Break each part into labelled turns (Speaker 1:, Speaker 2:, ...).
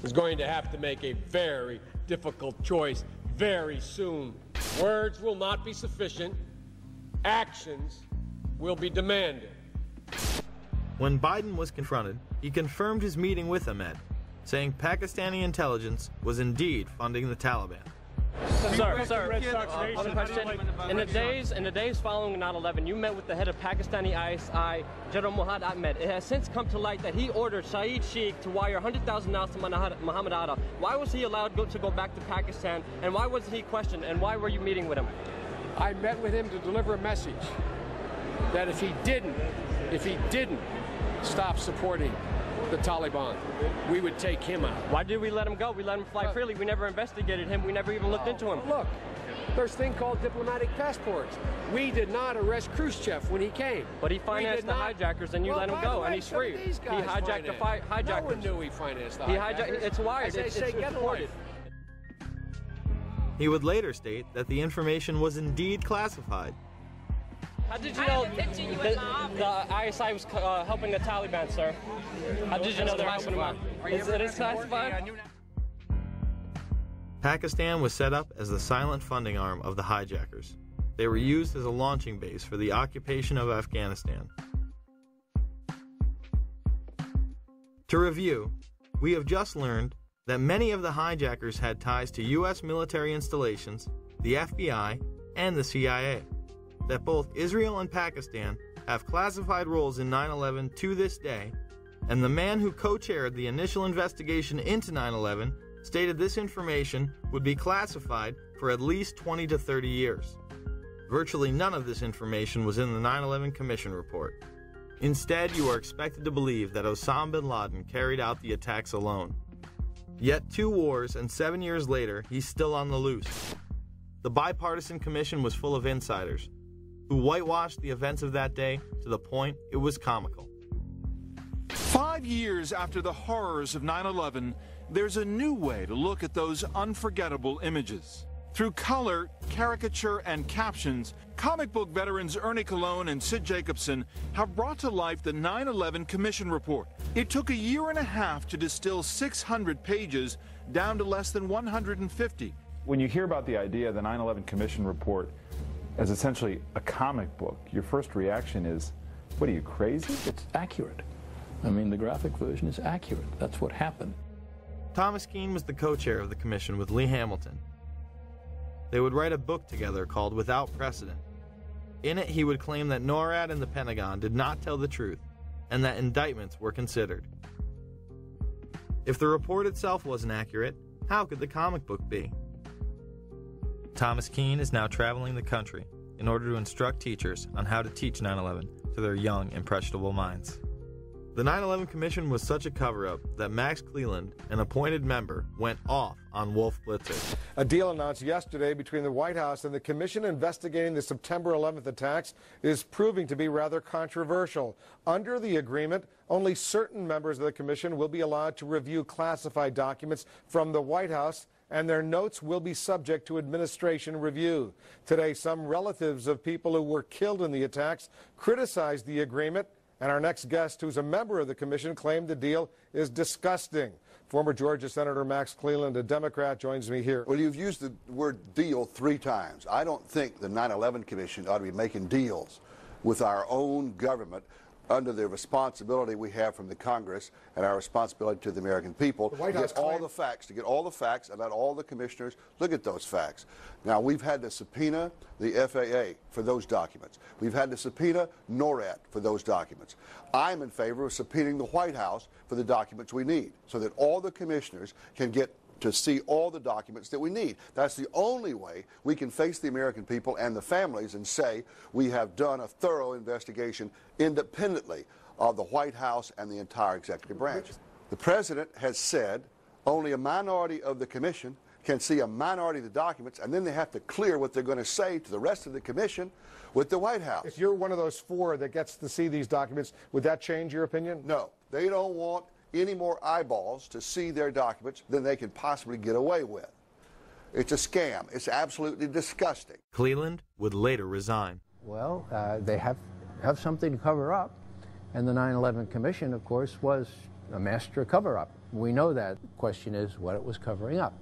Speaker 1: is going to have to make a very difficult choice very soon. Words will not be sufficient. Actions will be demanded.
Speaker 2: When Biden was confronted, he confirmed his meeting with Ahmed, saying Pakistani intelligence was indeed funding the Taliban.
Speaker 3: Sir, one question. In the days following 9/11, you met with the head of Pakistani ISI, General Muhammad Ahmed. It has since come to light that he ordered Saeed Sheikh to wire $100,000 to Muhammad Atta. Why was he allowed to go back to Pakistan, and why wasn't he questioned, and why were you meeting with him?
Speaker 1: I met with him to deliver a message that if he didn't stop supporting the Taliban, we would take him out.
Speaker 3: Why did we let him go? We let him fly freely. We never investigated him. We never even looked into him.
Speaker 1: Look, there's a thing called diplomatic passports. We did not arrest Khrushchev when he came.
Speaker 3: But he financed the hijackers, and you let him go, and he's free. He hijacked the hijackers. No
Speaker 1: one knew he financed the hijackers.
Speaker 3: It's wired. It's reported.
Speaker 2: He would later state that the information was indeed classified.
Speaker 3: How did you know the ISI was helping the Taliban, sir? How did you know they're helping them out? It is classified?
Speaker 2: Pakistan was set up as the silent funding arm of the hijackers. They were used as a launching base for the occupation of Afghanistan. To review, we have just learned that many of the hijackers had ties to U.S. military installations, the FBI, and the CIA. That both Israel and Pakistan have classified roles in 9/11 to this day, and the man who co-chaired the initial investigation into 9/11 stated this information would be classified for at least 20 to 30 years. Virtually none of this information was in the 9/11 Commission report. Instead, you are expected to believe that Osama bin Laden carried out the attacks alone. Yet 2 wars and 7 years later, he's still on the loose. The bipartisan commission was full of insiders who whitewashed the events of that day to the point it was comical.
Speaker 4: 5 years after the horrors of 9/11, there's a new way to look at those unforgettable images. Through color, caricature, and captions, comic book veterans Ernie Colon and Sid Jacobson have brought to life the 9/11 Commission Report. It took a year and a half to distill 600 pages down to less than 150.
Speaker 5: When you hear about the idea of the 9/11 Commission Report as essentially a comic book, your first reaction is, what are you, crazy?
Speaker 6: It's accurate. I mean, the graphic version is accurate. That's what happened.
Speaker 2: Thomas Keane was the co-chair of the commission with Lee Hamilton. They would write a book together called Without Precedent. In it, he would claim that NORAD and the Pentagon did not tell the truth, and that indictments were considered. If the report itself wasn't accurate, how could the comic book be? Thomas Keane is now traveling the country in order to instruct teachers on how to teach 9/11 to their young, impressionable minds. The 9/11 Commission was such a cover-up that Max Cleland, an appointed member, went off on Wolf Blitzer.
Speaker 7: A deal announced yesterday between the White House and the commission investigating the September 11th attacks is proving to be rather controversial. Under the agreement, only certain members of the commission will be allowed to review classified documents from the White House, and their notes will be subject to administration review. Today, some relatives of people who were killed in the attacks criticized the agreement, and our next guest, who's a member of the commission, claimed the deal is disgusting. Former Georgia Senator Max Cleland, a Democrat, joins me here.
Speaker 8: Well, you've used the word deal 3 times. I don't think the 9/11 Commission ought to be making deals with our own government under the responsibility we have from the Congress and our responsibility to the American people to get all the facts about all the commissioners. Look at those facts. Now, we've had to subpoena the FAA for those documents. We've had to subpoena NORAD for those documents. I'm in favor of subpoenaing the White House for the documents we need so that all the commissioners can get to see all the documents that we need. That's the only way we can face the American people and the families and say we have done a thorough investigation independently of the White House and the entire executive branch. The President has said only a minority of the commission can see a minority of the documents, and then they have to clear what they're going to say to the rest of the commission with the White House.
Speaker 7: If you're one of those 4 that gets to see these documents, would that change your opinion?
Speaker 8: No. They don't want any more eyeballs to see their documents than they can possibly get away with. It's a scam. It's absolutely disgusting.
Speaker 2: Cleland would later resign.
Speaker 6: Well, they have something to cover up, and the 9/11 Commission, of course, was a master cover-up.
Speaker 9: We know that. The question is what it was covering up.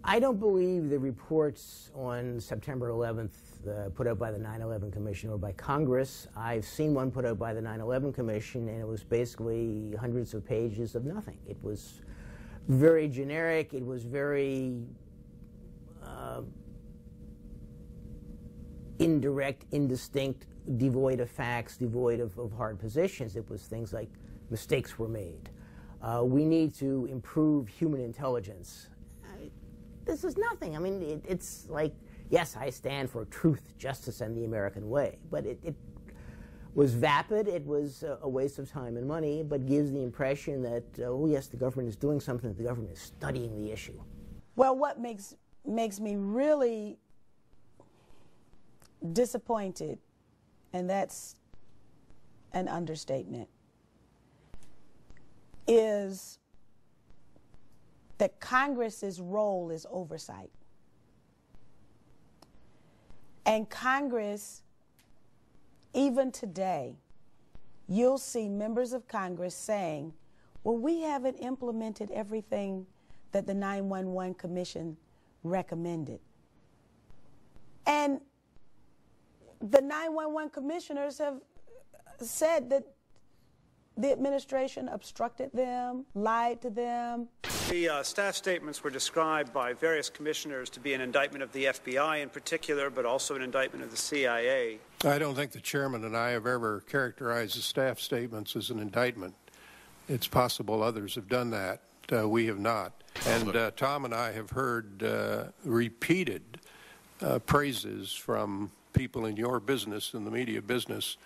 Speaker 10: I don't believe the reports on September 11th put out by the 9/11 Commission or by Congress. I've seen one put out by the 9/11 Commission, and it was basically hundreds of pages of nothing. It was very generic. It was very indirect, indistinct, devoid of facts, devoid of hard positions. It was things like mistakes were made. We need to improve human intelligence. This is nothing. I mean, it's like, yes, I stand for truth, justice, and the American way. But it was vapid. It was a waste of time and money, but gives the impression that, oh, yes, the government is doing something. The government is studying the issue.
Speaker 11: Well, what makes me really disappointed, and that's an understatement, is that Congress's role is oversight. And Congress, even today, you'll see members of Congress saying, well, we haven't implemented everything that the 911 Commission recommended. And the 911 commissioners have said that the administration obstructed them, lied to them.
Speaker 12: The staff statements were described by various commissioners to be an indictment of the FBI in particular, but also an indictment of the CIA.
Speaker 13: I don't think the chairman and I have ever characterized the staff statements as an indictment. It's possible others have done that. We have not. And Tom and I have heard repeated praises from people in your business, in the media business,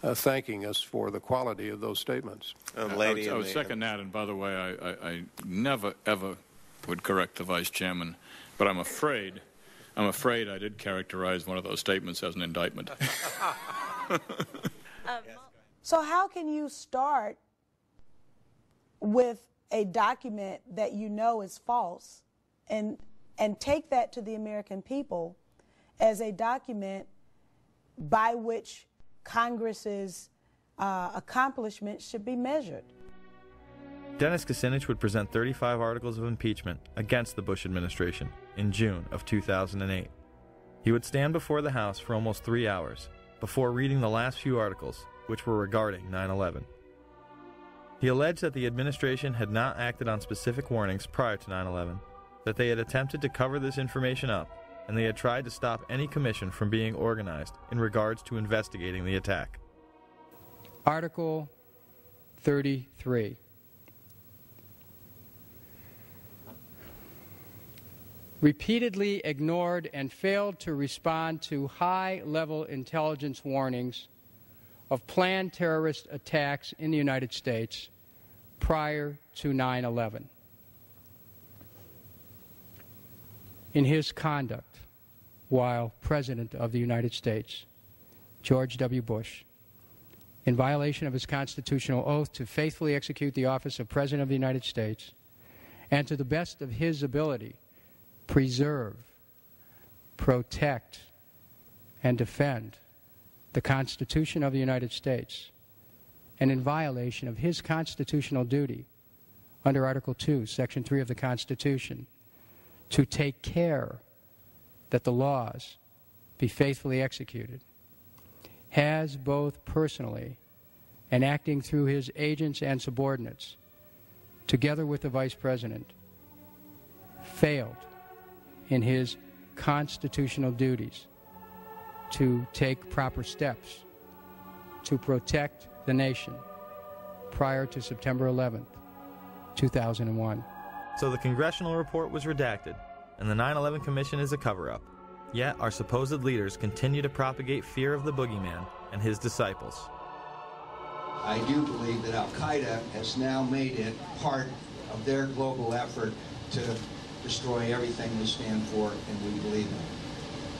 Speaker 13: thanking us for the quality of those statements.
Speaker 14: I would second that, and by the way, I never, ever would correct the vice chairman, but I'm afraid I did characterize one of those statements as an indictment.
Speaker 11: So how can you start with a document that you know is false and take that to the American people as a document by which Congress's accomplishments should be measured?
Speaker 2: Dennis Kucinich would present 35 articles of impeachment against the Bush administration in June of 2008. He would stand before the House for almost 3 hours before reading the last few articles, which were regarding 9/11. He alleged that the administration had not acted on specific warnings prior to 9/11, that they had attempted to cover this information up, and they had tried to stop any commission from being organized in regards to investigating the attack.
Speaker 15: Article 33. Repeatedly ignored and failed to respond to high-level intelligence warnings of planned terrorist attacks in the United States prior to 9/11. In his conduct while President of the United States, George W. Bush, in violation of his constitutional oath to faithfully execute the office of President of the United States, and to the best of his ability, preserve, protect, and defend the Constitution of the United States, and in violation of his constitutional duty under Article 2, Section 3 of the Constitution, to take care that the laws be faithfully executed, has both personally and acting through his agents and subordinates, together with the Vice President, failed in his constitutional duties to take proper steps to protect the nation prior to September 11th, 2001.
Speaker 2: So the congressional report was redacted, and the 9/11 Commission is a cover-up. Yet our supposed leaders continue to propagate fear of the Bogeyman and his disciples.
Speaker 16: I do believe that Al-Qaeda has now made it part of their global effort to destroy everything we stand for and we believe in.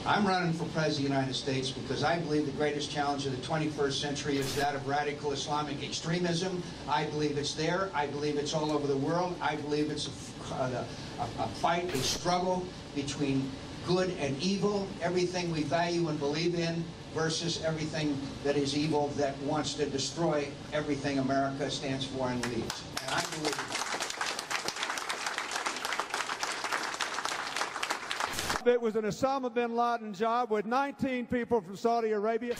Speaker 16: I'm running for President of the United States because I believe the greatest challenge of the 21st century is that of radical Islamic extremism. I believe it's there. I believe it's all over the world. I believe it's a fight, a struggle between good and evil, everything we value and believe in versus everything that is evil that wants to destroy everything America stands for and leads. And I believe
Speaker 17: It was an Osama bin Laden job with 19 people from Saudi Arabia.